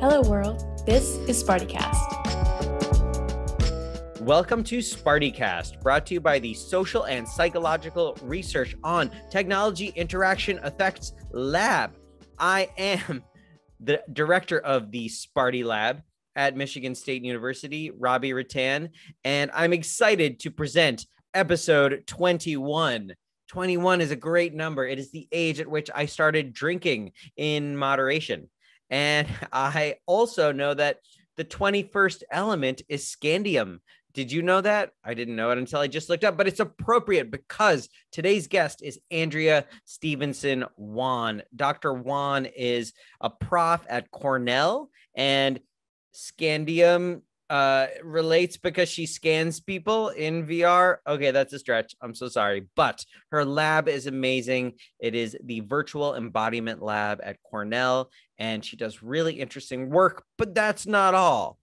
Hello world, this is SpartyCast. Welcome to SpartyCast, brought to you by the Social and Psychological Research on Technology Interaction Effects Lab. I am the director of the Sparty Lab at Michigan State University, Robby Ratan, and I'm excited to present episode 21. 21 is a great number. It is the age at which I started drinking in moderation. And I also know that the 21st element is scandium. Did you know that? I didn't know it until I just looked up, but it's appropriate because today's guest is Andrea Stephenson Won. Dr. Won is a prof at Cornell, and scandium relates because she scans people in VR. Okay, that's a stretch. I'm so sorry, but her lab is amazing. It is the Virtual Embodiment Lab at Cornell, and she does really interesting work, but that's not all.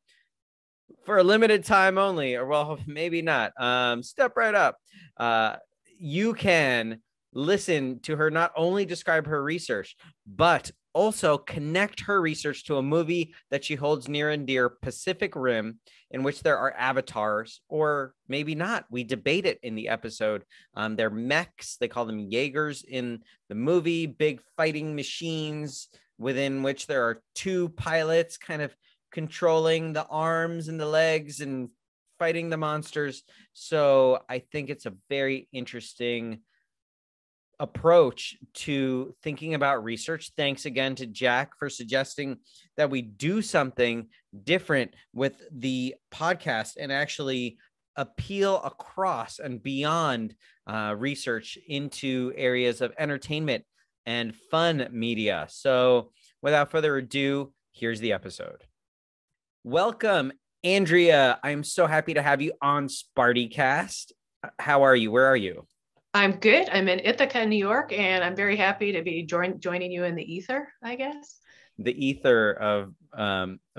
For a limited time only, or well, maybe not. Step right up. You can listen to her not only describe her research, but also connect her research to a movie that she holds near and dear, Pacific Rim, in which there are avatars, or maybe not. We debate it in the episode. They're mechs. They call them Jaegers in the movie, big fighting machines within which there are two pilots kind of controlling the arms and the legs and fighting the monsters. So I think it's a very interesting approach to thinking about research. Thanks again to Jack for suggesting that we do something different with the podcast and actually appeal across and beyond research into areas of entertainment and fun media. So without further ado, here's the episode. Welcome, Andrea. I'm so happy to have you on SpartyCast. How are you? Where are you? I'm good. I'm in Ithaca, New York, and I'm very happy to be joining you in the ether, I guess. The ether of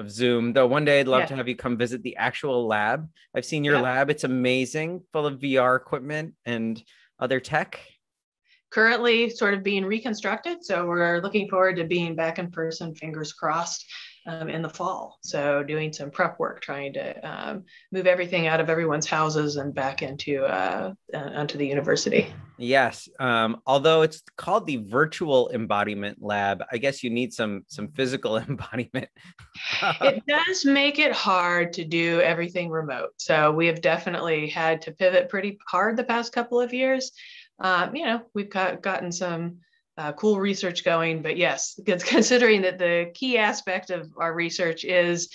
Zoom. Though one day I'd love to have you come visit the actual lab. I've seen your lab. It's amazing, full of VR equipment and other tech. Currently sort of being reconstructed. So we're looking forward to being back in person, fingers crossed, in the fall. So doing some prep work, trying to move everything out of everyone's houses and back into onto the university. Yes. Although it's called the Virtual Embodiment Lab, I guess you need some physical embodiment. It does make it hard to do everything remote. So we have definitely had to pivot pretty hard the past couple of years. We've gotten some cool research going, but yes, considering that the key aspect of our research is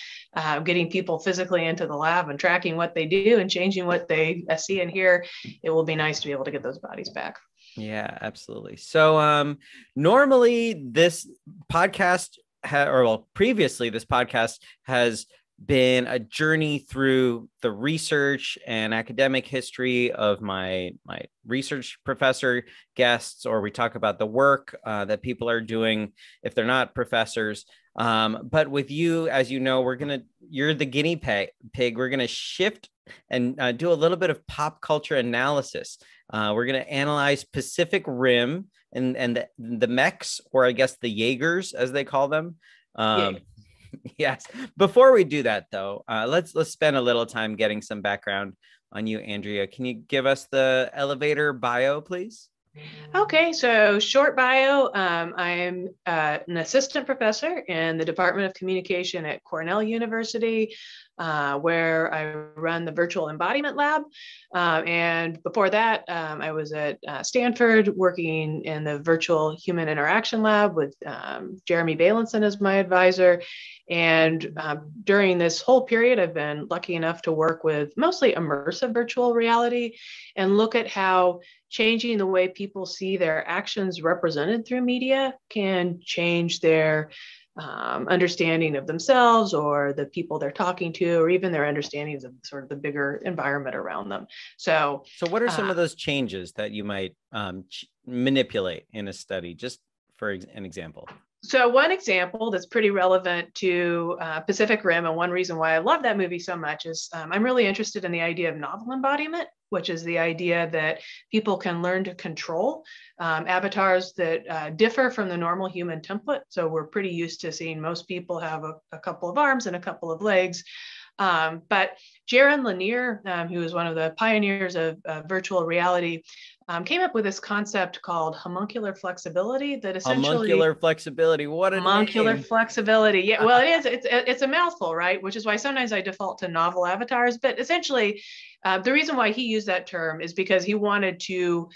getting people physically into the lab and tracking what they do and changing what they see and hear, it will be nice to be able to get those bodies back. Yeah, absolutely. So normally this podcast, previously this podcast has been a journey through the research and academic history of my research professor guests, or we talk about the work that people are doing if they're not professors. But with you, as you know, you're the guinea pig. We're gonna shift and do a little bit of pop culture analysis. We're gonna analyze Pacific Rim and the mechs, or I guess the Jaegers as they call them. Yes. Before we do that, though, let's spend a little time getting some background on you, Andrea. Can you give us the elevator bio, please? Okay, so short bio. I'm an assistant professor in the Department of Communication at Cornell University, where I run the Virtual Embodiment Lab. And before that, I was at Stanford working in the Virtual Human Interaction Lab with Jeremy Bailenson as my advisor. And during this whole period, I've been lucky enough to work with mostly immersive virtual reality and look at how changing the way people see their actions represented through media can change their understanding of themselves or the people they're talking to, or even their understandings of sort of the bigger environment around them. So what are some of those changes that you might manipulate in a study, just for an example? So one example that's pretty relevant to Pacific Rim, and one reason why I love that movie so much is I'm really interested in the idea of novel embodiment, which is the idea that people can learn to control avatars that differ from the normal human template. So we're pretty used to seeing most people have a couple of arms and a couple of legs. But Jaron Lanier, who is one of the pioneers of virtual reality, came up with this concept called homuncular flexibility that essentially— Homuncular flexibility, what a homuncular name. flexibility. Yeah, well, it's a mouthful, right? Which is why sometimes I default to novel avatars. But essentially, the reason why he used that term is because he wanted to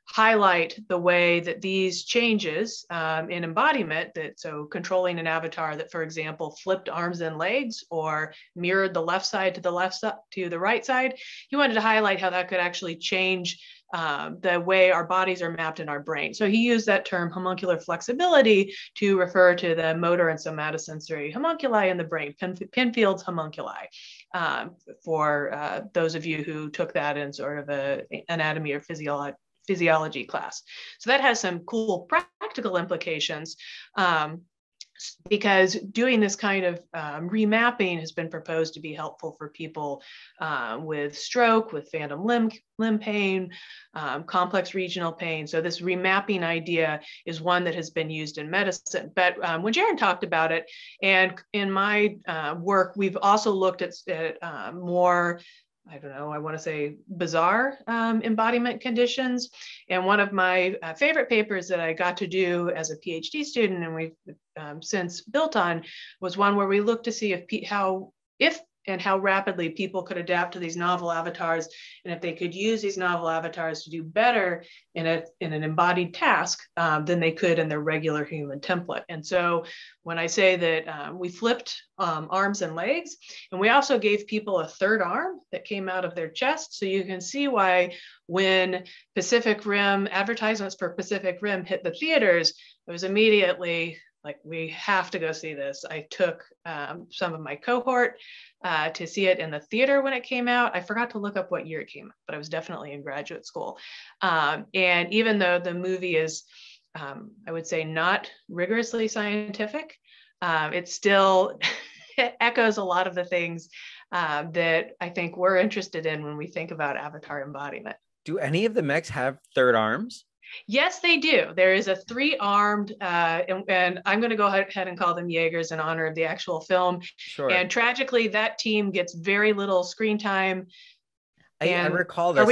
highlight the way that these changes in embodiment, that so controlling an avatar that, for example, flipped arms and legs or mirrored the left side to the left side to the right side, he wanted to highlight how that could actually change the way our bodies are mapped in our brain. So he used that term homuncular flexibility to refer to the motor and somatosensory homunculi in the brain, Penfield's homunculi, for those of you who took that in sort of an anatomy or physiology class. So that has some cool practical implications, because doing this kind of remapping has been proposed to be helpful for people with stroke, with phantom limb pain, complex regional pain. So this remapping idea is one that has been used in medicine. But when Jaron talked about it, and in my work, we've also looked at more, I don't know, I want to say bizarre embodiment conditions. And one of my favorite papers that I got to do as a PhD student, and we've since built on, was one where we looked to see how rapidly people could adapt to these novel avatars, and if they could use these novel avatars to do better in an embodied task than they could in their regular human template. And so when I say that we flipped arms and legs, and we also gave people a third arm that came out of their chest. So you can see why when Pacific Rim advertisements for Pacific Rim hit the theaters, it was immediately like, we have to go see this. I took some of my cohort to see it in the theater when it came out. I forgot to look up what year it came out, but I was definitely in graduate school. And even though the movie is, I would say, not rigorously scientific, it still echoes a lot of the things that I think we're interested in when we think about avatar embodiment. Do any of the mechs have third arms? Yes, they do. There is a three-armed, and I'm going to go ahead and call them Jaegers in honor of the actual film. Sure. And tragically, that team gets very little screen time. I recall this.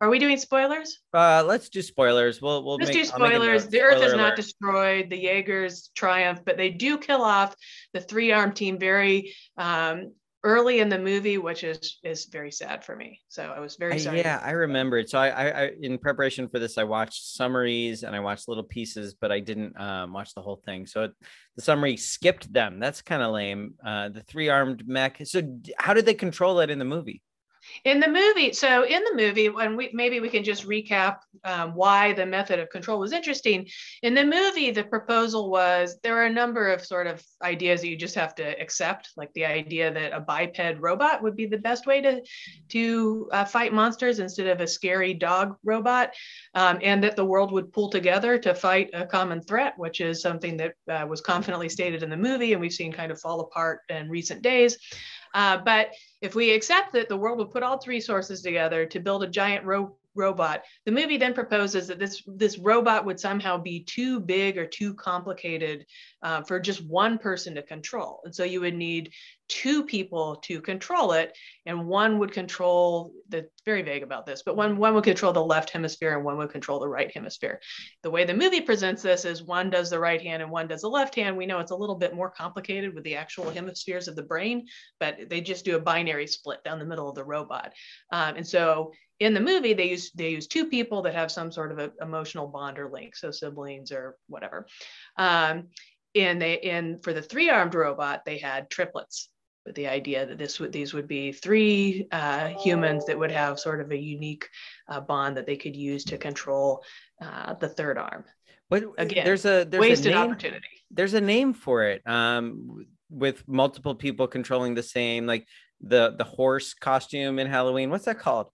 Are we doing spoilers? Let's do spoilers. We'll do spoilers. The Earth is not destroyed. The Jaegers triumph, but they do kill off the three-armed team very early in the movie, which is very sad for me. So I was very sorry. Yeah, I remembered. So I in preparation for this, I watched summaries and I watched little pieces, but I didn't watch the whole thing. So the summary skipped them. That's kind of lame. The three-armed mech. So how did they control it in the movie? In the movie, when maybe we can just recap why the method of control was interesting. In the movie, the proposal was there are a number of sort of ideas that you just have to accept, like the idea that a biped robot would be the best way to fight monsters instead of a scary dog robot, and that the world would pull together to fight a common threat, which is something that was confidently stated in the movie, and we've seen kind of fall apart in recent days. But if we accept that the world would put all its resources together to build a giant robot, the movie then proposes that this robot would somehow be too big or too complicated for just one person to control. And so you would need two people to control it, and one would control very vague about this, but one would control the left hemisphere and one would control the right hemisphere. The way the movie presents this is one does the right hand and one does the left hand. We know it's a little bit more complicated with the actual hemispheres of the brain, but they just do a binary split down the middle of the robot. And so in the movie, they use two people that have some sort of an emotional bond or link, so siblings or whatever. For the three-armed robot, they had triplets, with the idea that these would be three humans that would have sort of a unique bond that they could use to control the third arm. But again, there's wasted a name, opportunity. There's a name for it, with multiple people controlling the same, like the horse costume in Halloween. What's that called?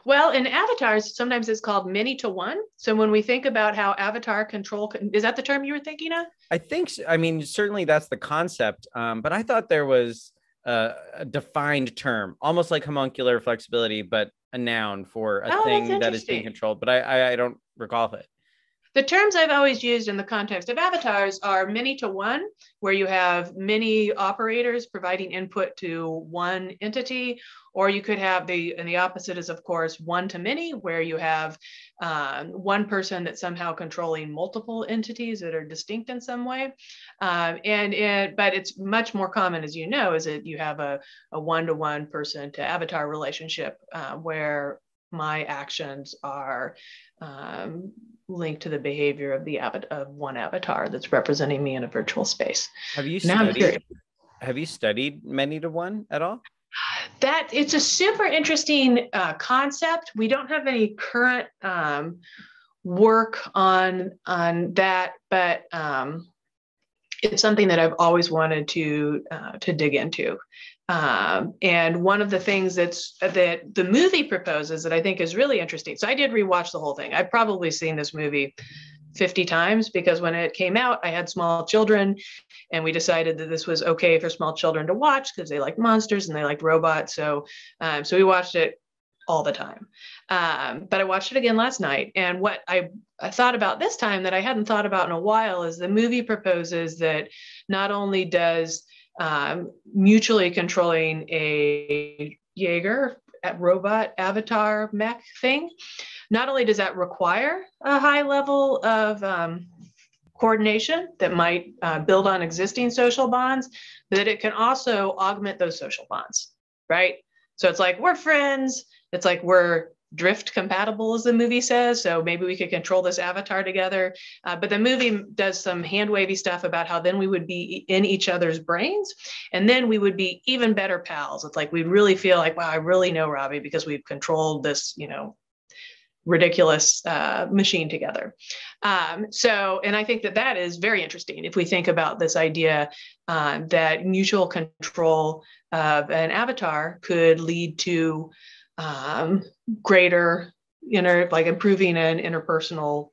Well, in avatars, sometimes it's called many to one. So when we think about how avatar control, is that the term you were thinking of? I think, I mean, certainly that's the concept, but I thought there was a defined term, almost like homuncular flexibility, but a noun for a Oh, that's thing that is being interesting. controlled, but I don't recall it. The terms I've always used in the context of avatars are many to one, where you have many operators providing input to one entity, or you could have and the opposite is, of course, one to many, where you have one person that's somehow controlling multiple entities that are distinct in some way. But it's much more common, as you know, is that you have a one-to-one person to avatar relationship where my actions are linked to the behavior of one avatar that's representing me in a virtual space. Have you Now studied many to one at all? That it's a super interesting concept. We don't have any current work on that, but it's something that I've always wanted to dig into. And one of the things that the movie proposes that I think is really interesting. So I did rewatch the whole thing. I've probably seen this movie 50 times because when it came out, I had small children and we decided that this was okay for small children to watch because they like monsters and they like robots. So we watched it all the time. But I watched it again last night. And what I thought about this time that I hadn't thought about in a while is the movie proposes that not only does mutually controlling a Jaeger robot avatar mech thing, not only does that require a high level of coordination that might build on existing social bonds, but that it can also augment those social bonds, right? So it's like we're friends. It's like we're drift compatible, as the movie says. So maybe we could control this avatar together. But the movie does some hand wavy stuff about how then we would be in each other's brains. And then we would be even better pals. It's like we'd really feel like, wow, I really know Robby because we've controlled this, ridiculous machine together. And I think that is very interesting if we think about this idea that mutual control of an avatar could lead to greater improving an interpersonal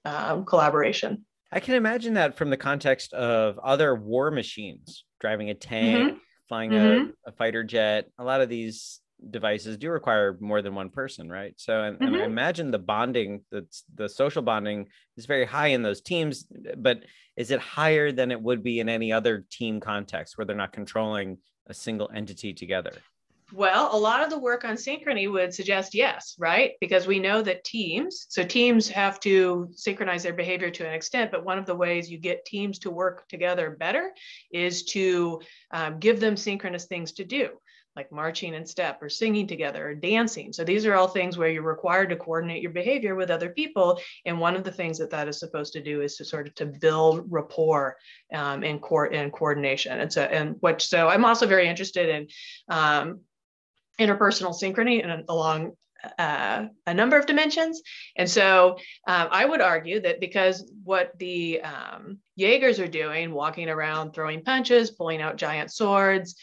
collaboration. I can imagine that from the context of other war machines, driving a tank, flying a fighter jet. A lot of these devices do require more than one person, right? So, and I imagine the bonding, the social bonding is very high in those teams, but is it higher than it would be in any other team context where they're not controlling a single entity together? Well, a lot of the work on synchrony would suggest yes, right? Because we know that teams have to synchronize their behavior to an extent, but one of the ways you get teams to work together better is to give them synchronous things to do, like marching in step or singing together or dancing. So these are all things where you're required to coordinate your behavior with other people. And one of the things that is supposed to do is to sort of to build rapport and coordination. And so I'm also very interested in interpersonal synchrony and along a number of dimensions. And so I would argue that because what the Jaegers are doing, walking around, throwing punches, pulling out giant swords,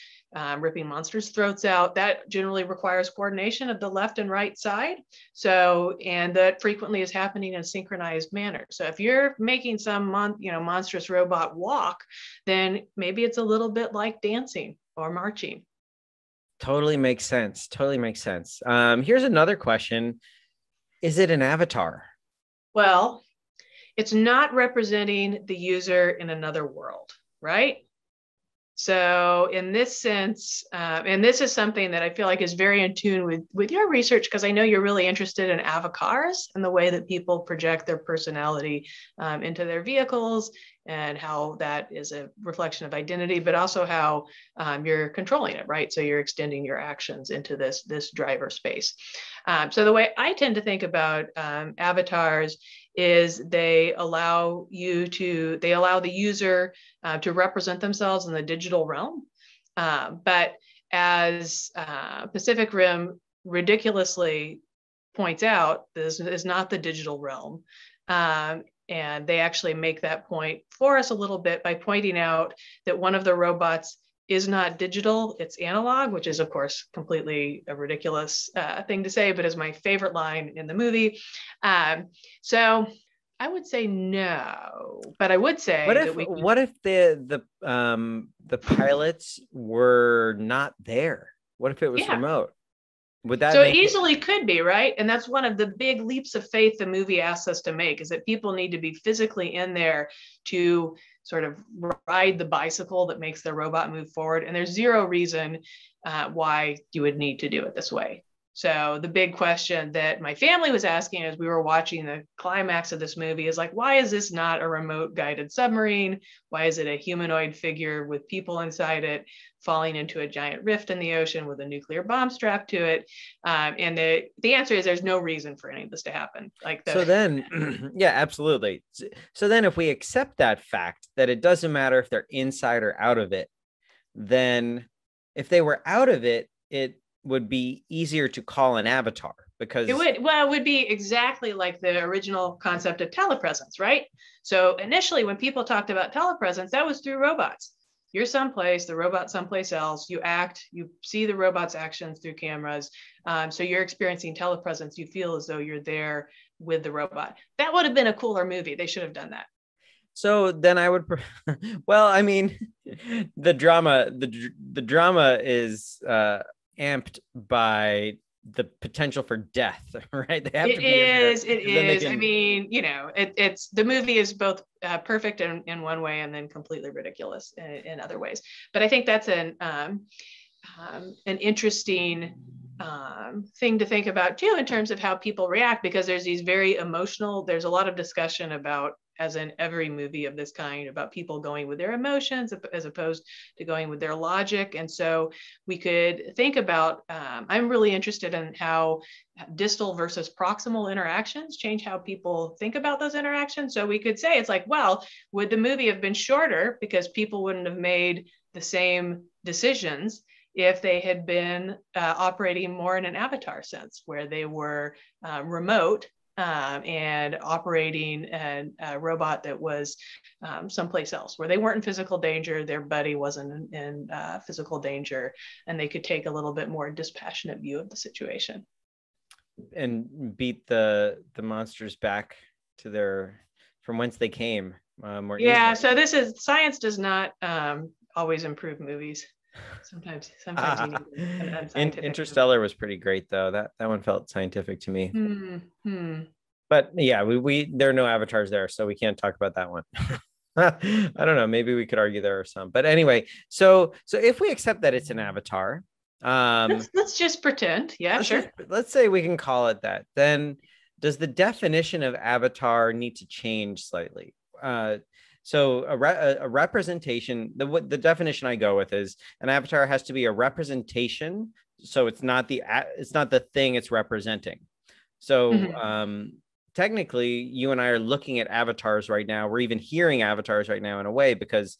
ripping monsters' throats out, that generally requires coordination of the left and right side. So, and that frequently is happening in a synchronized manner. So if you're making some monstrous robot walk, then maybe it's a little bit like dancing or marching. Totally makes sense. Here's another question. Is it an avatar? Well, it's not representing the user in another world, right? So in this sense, and this is something that I feel like is very in tune with your research, because I know you're really interested in avatars and the way that people project their personality into their vehicles and how that is a reflection of identity, but also how you're controlling it, right? So you're extending your actions into this driver space. So the way I tend to think about avatars is they allow the user to represent themselves in the digital realm. But as Pacific Rim ridiculously points out, this is not the digital realm. And they actually make that point for us a little bit by pointing out that one of the robots is not digital, it's analog, which is of course completely a ridiculous thing to say, but is my favorite line in the movie. So I would say no, but I would say what if the pilots were not there? What if it was remote? Would that so it easily could be, right? And that's one of the big leaps of faith the movie asks us to make, is that people need to be physically in there to sort of ride the bicycle that makes the robot move forward. And there's zero reason why you would need to do it this way. So the big question that my family was asking as we were watching the climax of this movie is like, why is this not a remote guided submarine? Why is it a humanoid figure with people inside it falling into a giant rift in the ocean with a nuclear bomb strapped to it? And the answer is there's no reason for any of this to happen. So then, yeah, absolutely. So then if we accept that fact that it doesn't matter if they're inside or out of it, then if they were out of it, it would be easier to call an avatar, because it would be exactly like the original concept of telepresence, right? So initially when people talked about telepresence, that was through robots. You're someplace, the robot's someplace else, you act, you see the robot's actions through cameras. So you're experiencing telepresence, you feel as though you're there with the robot. That would have been a cooler movie. They should have done that. So then I would, well, I mean, the drama is amped by the potential for death, right? They have it is. I mean, it's the movie is both perfect in one way and then completely ridiculous in other ways. But I think that's an interesting thing to think about too, in terms of how people react, because there's a lot of discussion about, as in every movie of this kind, about people going with their emotions as opposed to going with their logic. And so we could think about, I'm really interested in how distal versus proximal interactions change how people think about those interactions. So we could say, it's like, well, would the movie have been shorter because people wouldn't have made the same decisions if they had been operating more in an avatar sense, where they were remote and operating a robot that was someplace else, where they weren't in physical danger, their buddy wasn't in physical danger, and they could take a little bit more dispassionate view of the situation. And beat the monsters back to from whence they came more easily. So science does not always improve movies. Sometimes you need an unscientific. Interstellar was pretty great though. That one felt scientific to me. But yeah, we there are no avatars there, so we can't talk about that one. I don't know. Maybe we could argue there are some, but anyway. So if we accept that it's an avatar, let's just pretend. Yeah, sure. Let's say we can call it that. Then does the definition of avatar need to change slightly? So a representation, the definition I go with is an avatar has to be a representation. So it's not the thing it's representing. So technically, you and I are looking at avatars right now. We're even hearing avatars right now in a way because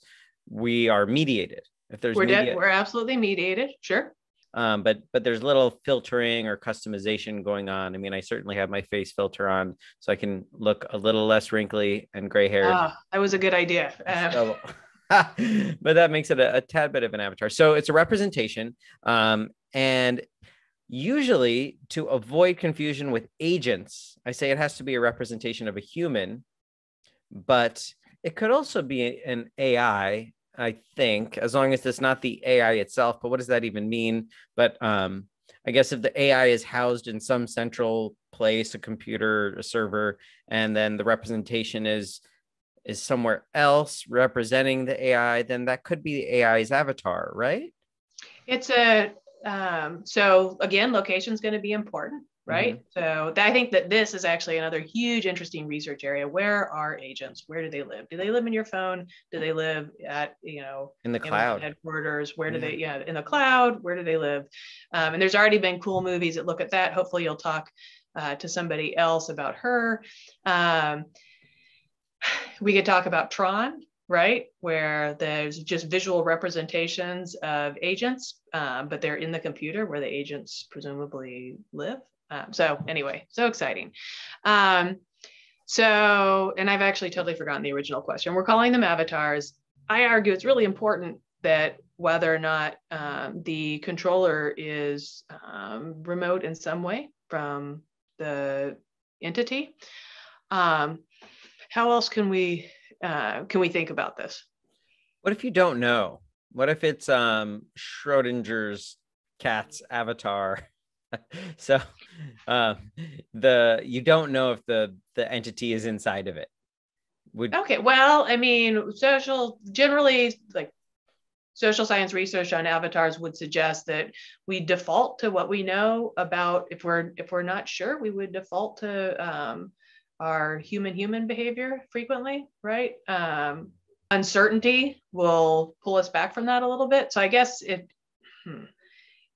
we are mediated. If there's we're absolutely mediated, sure. But there's little filtering or customization going on. I mean, I certainly have my face filter on so I can look a little less wrinkly and gray haired. That was a good idea. But that makes it a tad bit of an avatar. So it's a representation. And usually, to avoid confusion with agents, I say it has to be a representation of a human, but it could also be an AI, I think, as long as it's not the AI itself. But what does that even mean? But I guess if the AI is housed in some central place, a computer, a server, and then the representation is somewhere else representing the AI, then that could be the AI's avatar, right? So again, location is going to be important, right? So I think that this is actually another huge, interesting research area. Where are agents? Where do they live? Do they live in your phone? Do they live at, in the cloud headquarters? Where do they, in the cloud? Where do they live? And there's already been cool movies that look at that. Hopefully you'll talk to somebody else about her. We could talk about Tron, right? Where there's just visual representations of agents, but they're in the computer where the agents presumably live. So anyway, so exciting. And I've actually totally forgotten the original question. We're calling them avatars. I argue it's really important that whether or not the controller is remote in some way from the entity. How else can we think about this? What if you don't know? What if it's Schrodinger's cat's avatar? So you don't know if the entity is inside of it. Okay, well, I mean, generally, like social science research on avatars would suggest that we default to what we know about. If we're not sure, we would default to our human behavior frequently, right? Uncertainty will pull us back from that a little bit. So I guess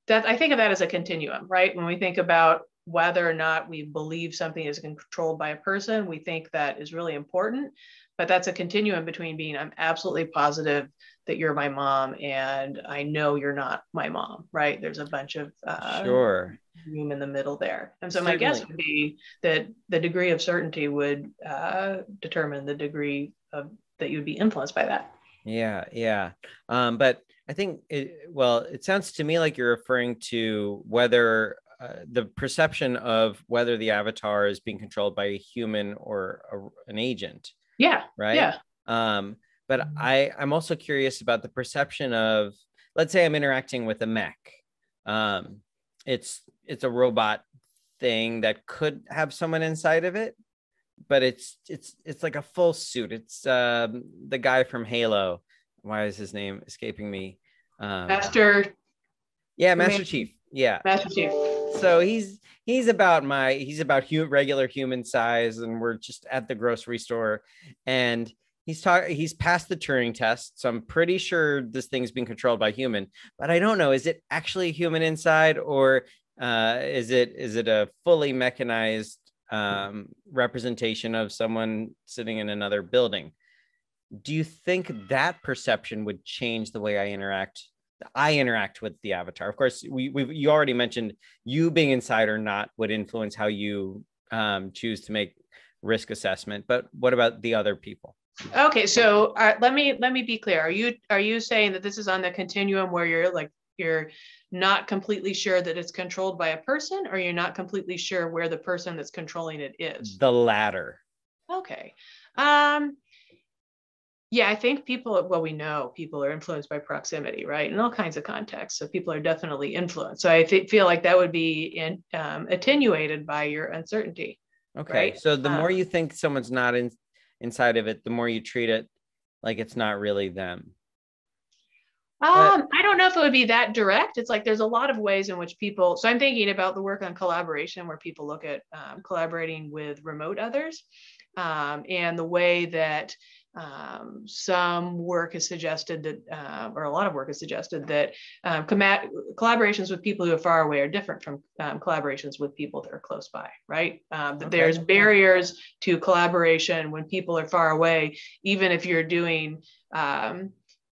I think of that as a continuum, right? When we think about whether or not we believe something is controlled by a person, we think that is really important, but that's a continuum between being, I'm absolutely positive that you're my mom and I know you're not my mom, right? There's a bunch of sure room in the middle there. And so Certainly. my guess would be that the degree of certainty would determine the degree of that you would be influenced by that. Yeah. But I think it sounds to me like you're referring to whether the perception of whether the avatar is being controlled by a human or an agent. Yeah. Right. Yeah. But I'm also curious about the perception of, let's say I'm interacting with a mech. It's a robot thing that could have someone inside of it, but it's like a full suit. It's the guy from Halo. Why is his name escaping me? Master Chief. Yeah, Master Chief. So he's about regular human size, and we're just at the grocery store, and he's passed the Turing test. So I'm pretty sure this thing's being controlled by human, but I don't know. Is it actually human inside, or is it a fully mechanized representation of someone sitting in another building? Do you think that perception would change the way I interact with the avatar? Of course, you already mentioned you being inside or not would influence how you choose to make risk assessment. But what about the other people? Okay, so let me be clear. Are you saying that this is on the continuum where you're not completely sure that it's controlled by a person, or you're not completely sure where the person that's controlling it is? The latter. Okay. Yeah, I think we know people are influenced by proximity, right? In all kinds of contexts. So people are definitely influenced. So I feel like that would be attenuated by your uncertainty. Okay. Right? So the more you think someone's not inside of it, the more you treat it like it's not really them. I don't know if it would be that direct. It's like there's a lot of ways in which people, so I'm thinking about the work on collaboration where people look at collaborating with remote others, and the way that some work has suggested that, or a lot of work has suggested that collaborations with people who are far away are different from collaborations with people that are close by, right? That there's barriers to collaboration when people are far away, even if you're doing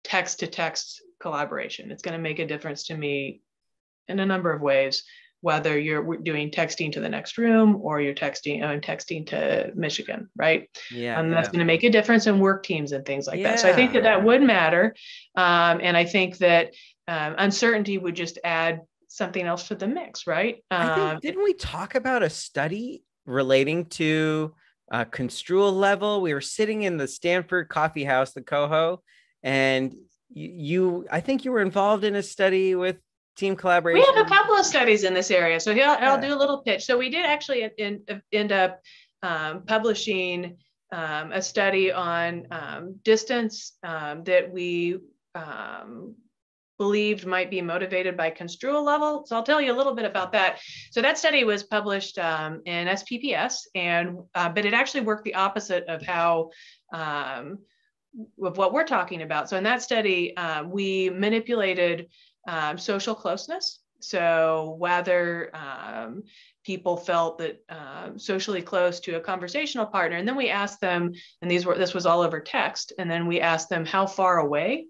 text-to-text collaboration. It's going to make a difference to me in a number of ways, whether you're doing texting to the next room or you're texting to Michigan, right? Yeah. That's going to make a difference in work teams and things like that. So I think that would matter. And I think that uncertainty would just add something else to the mix, right? Didn't we talk about a study relating to construal level? We were sitting in the Stanford coffee house, the Coho, and I think you were involved in a study with team collaboration. We have a couple of studies in this area. So I'll do a little pitch. So we did actually end up publishing a study on distance that we believed might be motivated by construal level. So I'll tell you a little bit about that. So that study was published in SPPS, but it actually worked the opposite of how of what we're talking about. So in that study, we manipulated social closeness. So whether people felt that socially close to a conversational partner. And then we asked them, and this was all over text. And then we asked them how far away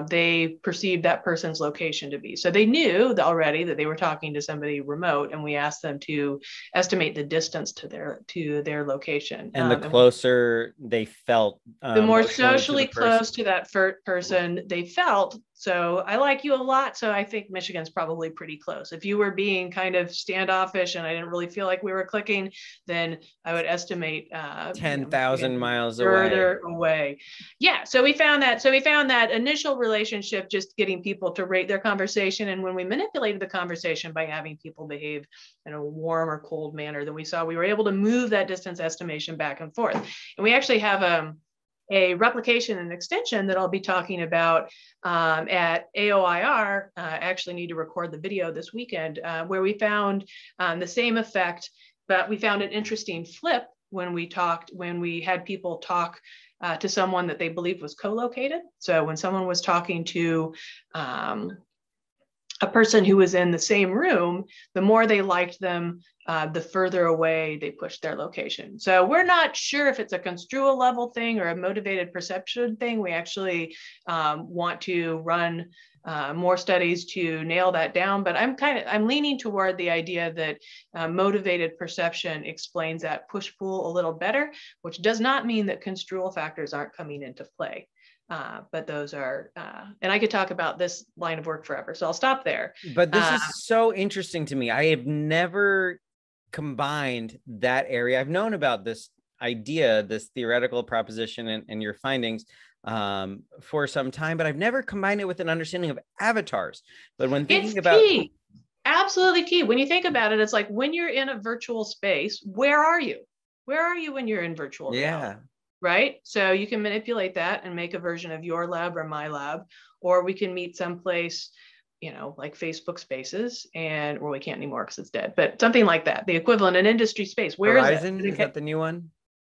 they perceived that person's location to be. So they knew already that they were talking to somebody remote, and we asked them to estimate the distance to their location. And the closer they felt, the more socially close to that person they felt. So I like you a lot, so I think Michigan's probably pretty close. If you were being kind of standoffish and I didn't really feel like we were clicking, then I would estimate 10,000 miles further away. Yeah, so we found that initial relationship, just getting people to rate their conversation, and when we manipulated the conversation by having people behave in a warm or cold manner, then we saw we were able to move that distance estimation back and forth. And we actually have a replication and extension that I'll be talking about at AOIR. I actually need to record the video this weekend, where we found the same effect, but we found an interesting flip when we had people talk to someone that they believed was co-located. So when someone was talking to a person who was in the same room, the more they liked them, the further away they pushed their location. So we're not sure if it's a construal level thing or a motivated perception thing. We actually want to run more studies to nail that down, but I'm leaning toward the idea that motivated perception explains that push-pull a little better, which does not mean that construal factors aren't coming into play. But those are, and I could talk about this line of work forever, so I'll stop there. But this is so interesting to me. I have never combined that area. I've known about this idea, this theoretical proposition and your findings for some time, but I've never combined it with an understanding of avatars. But when thinking about key. Absolutely key. When you think about it, it's like when you're in a virtual space, where are you? Where are you when you're in virtual reality? Right? So you can manipulate that and make a version of your lab or my lab, or we can meet someplace, like Facebook Spaces, or we can't anymore because it's dead, but something like that, the equivalent in industry space. Where Horizon, is it? Is that the new one?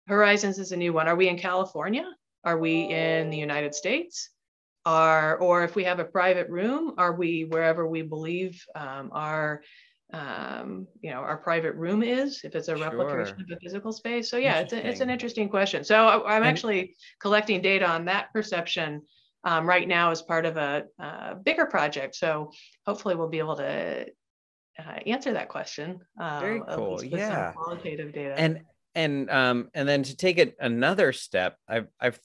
Horizons is a new one. Are we in California? Are we in the United States? Or if we have a private room, are we wherever we believe our private room is, if it's a replication of a physical space? So yeah, it's an interesting question. So I'm actually collecting data on that perception right now as part of a bigger project. So hopefully we'll be able to answer that question. Very cool. With some qualitative data. And then to take it another step, I've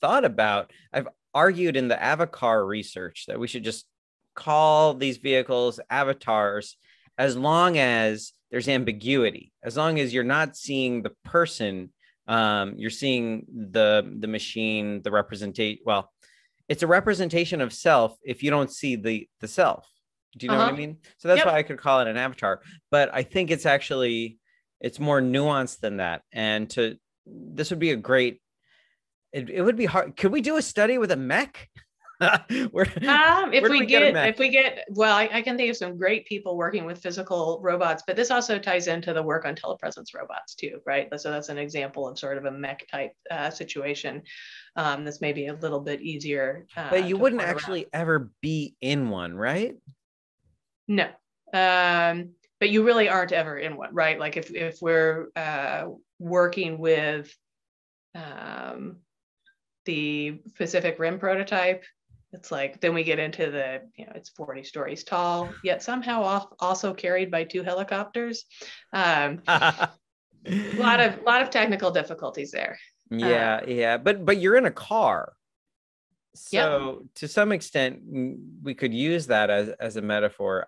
argued in the avatar research that we should just call these vehicles avatars, as long as there's ambiguity, as long as you're not seeing the person, you're seeing the machine, the representation. Well, it's a representation of self if you don't see the self. Do you know what I mean? So that's why I could call it an avatar. But I think it's more nuanced than that. And this would be a great, it would be hard. Could we do a study with a mech? If we get, well, I can think of some great people working with physical robots, but this also ties into the work on telepresence robots too, right? So that's an example of sort of a mech type situation. That's maybe a little bit easier. But you wouldn't actually ever be in one, right? No. But you really aren't ever in one, right? Like if we're working with the Pacific Rim prototype, it's like, then we get into it's 40 stories tall, yet somehow also carried by 2 helicopters. A lot of technical difficulties there. But you're in a car. So to some extent, we could use that as a metaphor.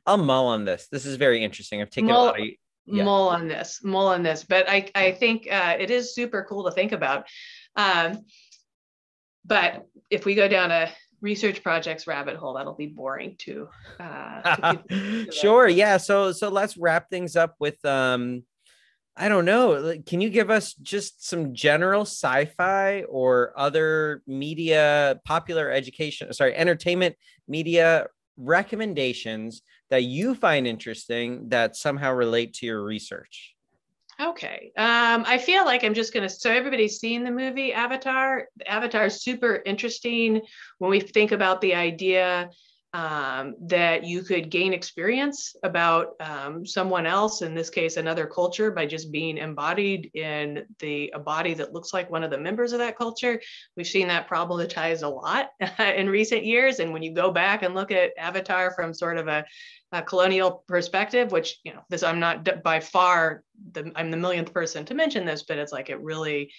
I'll mull on this. This is very interesting. I've taken a lot of mull on this, but I think it is super cool to think about. But if we go down a research projects rabbit hole, that'll be boring to Sure. Yeah. So let's wrap things up with I don't know. Can you give us just some general sci-fi or other media, entertainment media recommendations that you find interesting that somehow relate to your research? Okay. I feel like I'm just going to, so everybody's seen the movie Avatar. Avatar is super interesting when we think about the idea that you could gain experience about someone else, in this case, another culture, by just being embodied in a body that looks like one of the members of that culture. We've seen that problematized a lot in recent years. And when you go back and look at Avatar from sort of a colonial perspective, which, you know, this, I'm not by far, I'm the millionth person to mention this, but it's like, it really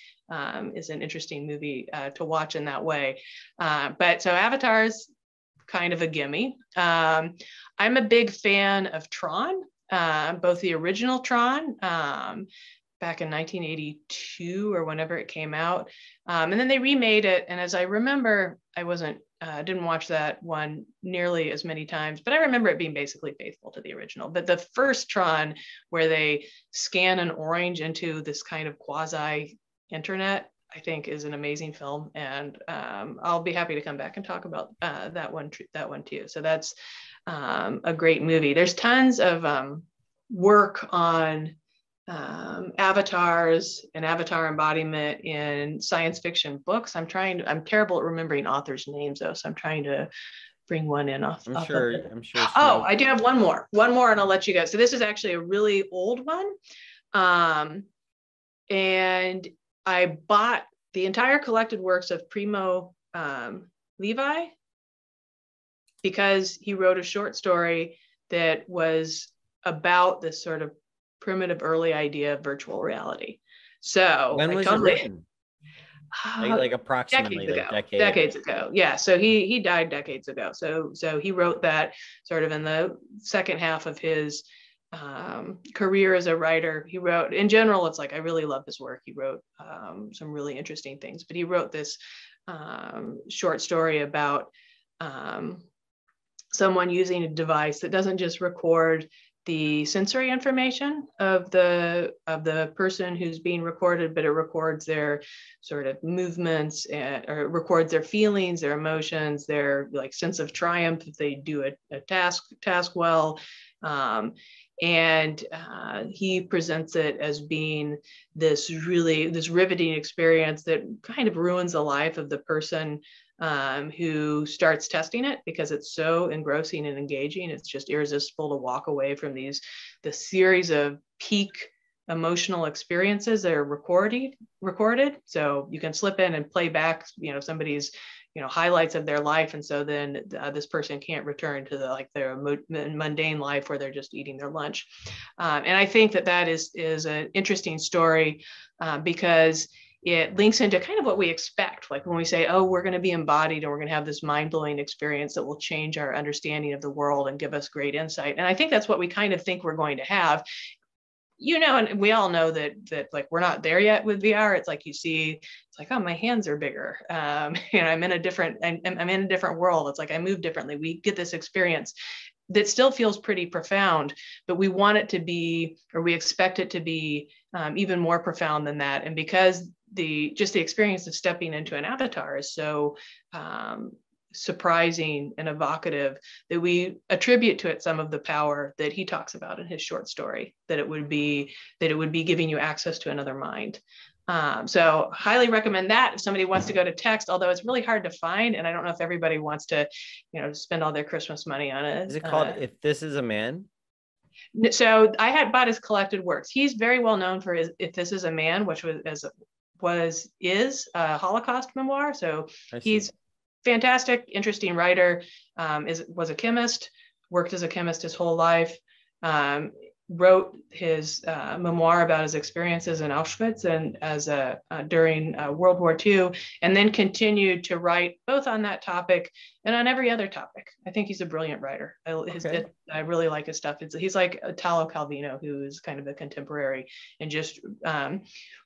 is an interesting movie to watch in that way. But so Avatar's kind of a gimme. I'm a big fan of Tron, both the original Tron back in 1982 or whenever it came out, and then they remade it. And as I remember, I didn't watch that one nearly as many times, but I remember it being basically faithful to the original. But the first Tron, where they scan an orange into this kind of quasi internet, I think is an amazing film, and I'll be happy to come back and talk about that one too. So that's a great movie. There's tons of work on avatars and avatar embodiment in science fiction books. I'm terrible at remembering authors' names though, so I'm trying to bring one in off. I'm sure. Oh, I do have one more, and I'll let you go. So this is actually a really old one, and I bought the entire collected works of Primo Levi because he wrote a short story that was about this sort of primitive early idea of virtual reality. So when was it written? Like approximately decades ago. Yeah. So he died decades ago. So he wrote that sort of in the second half of his career as a writer. He wrote, in general, it's like, I really love his work. He wrote some really interesting things, but he wrote this short story about someone using a device that doesn't just record the sensory information of the person who's being recorded, but it records their sort of movements, or records their feelings, their emotions, their like sense of triumph if they do a task well. And he presents it as being this riveting experience that kind of ruins the life of the person who starts testing it, because it's so engrossing and engaging. It's just irresistible to walk away from the series of peak emotional experiences that are recorded. So you can slip in and play back, somebody's highlights of their life, and so then this person can't return to their mundane life where they're just eating their lunch. And I think that is an interesting story because it links into kind of what we expect, like when we say, oh, we're going to be embodied and we're going to have this mind-blowing experience that will change our understanding of the world and give us great insight. And I think that's what we kind of think we're going to have. And we all know that like we're not there yet with VR. It's like you see, it's like, oh, my hands are bigger. I'm in a different world. It's like I move differently. We get this experience that still feels pretty profound, but we want it to be, or we expect it to be even more profound than that. And because the experience of stepping into an avatar is so surprising and evocative, that we attribute to it some of the power that he talks about in his short story, that it would be giving you access to another mind. So highly recommend that if somebody wants to go to text, although it's really hard to find, and I don't know if everybody wants to spend all their Christmas money on it. Is it called If This Is a Man? So I had bought his collected works. He's very well known for his If This Is a Man, which is a Holocaust memoir. So he's fantastic, interesting writer, was a chemist, worked as a chemist his whole life, wrote his memoir about his experiences in Auschwitz and during World War II, and then continued to write both on that topic and on every other topic. I think he's a brilliant writer. I really like his stuff. He's like Italo Calvino, who is kind of a contemporary, and just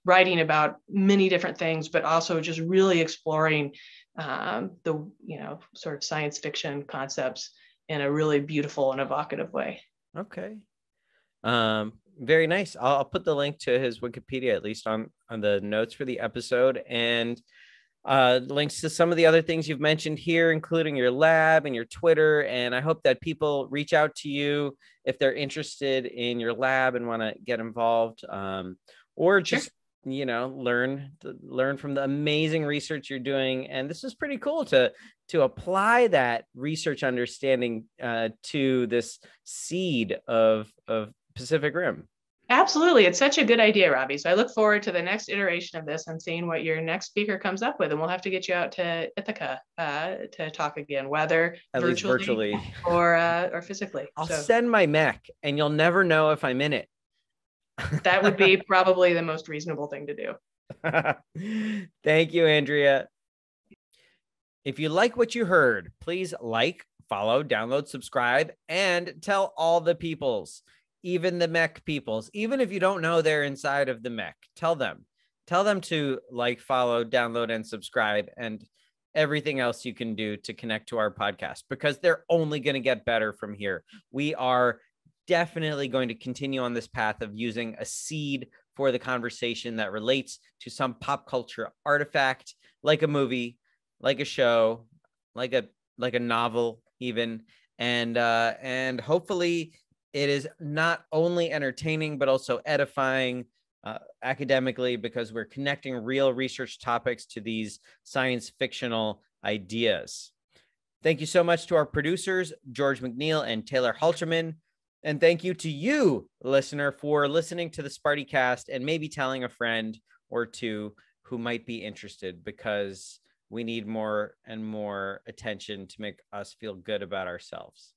writing about many different things, but also just really exploring the sort of science fiction concepts in a really beautiful and evocative way. Okay. Very nice. I'll put the link to his Wikipedia, at least on the notes for the episode, and links to some of the other things you've mentioned here, including your lab and your Twitter. And I hope that people reach out to you if they're interested in your lab and want to get involved, or just learn from the amazing research you're doing. And this is pretty cool to apply that research understanding to this seed of Pacific Rim. Absolutely. It's such a good idea, Robby. So I look forward to the next iteration of this and seeing what your next speaker comes up with. And we'll have to get you out to Ithaca to talk again, whether virtually or physically. I'll send my mech and you'll never know if I'm in it. That would be probably the most reasonable thing to do. Thank you, Andrea. If you like what you heard, please like, follow, download, subscribe, and tell all the peoples, even the mech peoples. Even if you don't know they're inside of the mech, tell them to like, follow, download, and subscribe, and everything else you can do to connect to our podcast, because they're only going to get better from here. We are definitely going to continue on this path of using a seed for the conversation that relates to some pop culture artifact, like a movie, like a show, like a novel even. And hopefully it is not only entertaining, but also edifying academically, because we're connecting real research topics to these science fictional ideas. Thank you so much to our producers, George McNeil and Taylor Halterman. And thank you to you, listener, for listening to the SpartyCast and maybe telling a friend or two who might be interested, because we need more and more attention to make us feel good about ourselves.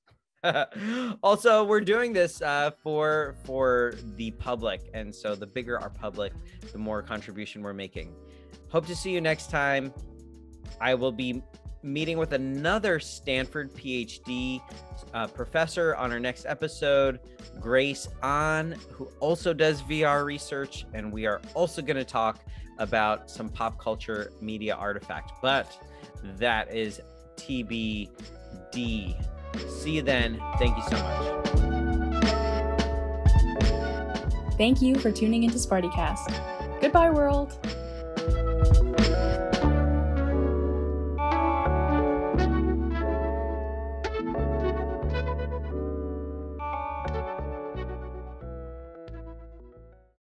Also, we're doing this for the public. And so the bigger our public, the more contribution we're making. Hope to see you next time. I will be meeting with another Stanford PhD professor on our next episode, Grace Ahn, who also does VR research. And we are also going to talk about some pop culture media artifact, but that is TBD. See you then. Thank you so much. Thank you for tuning into SpartyCast. Goodbye, world.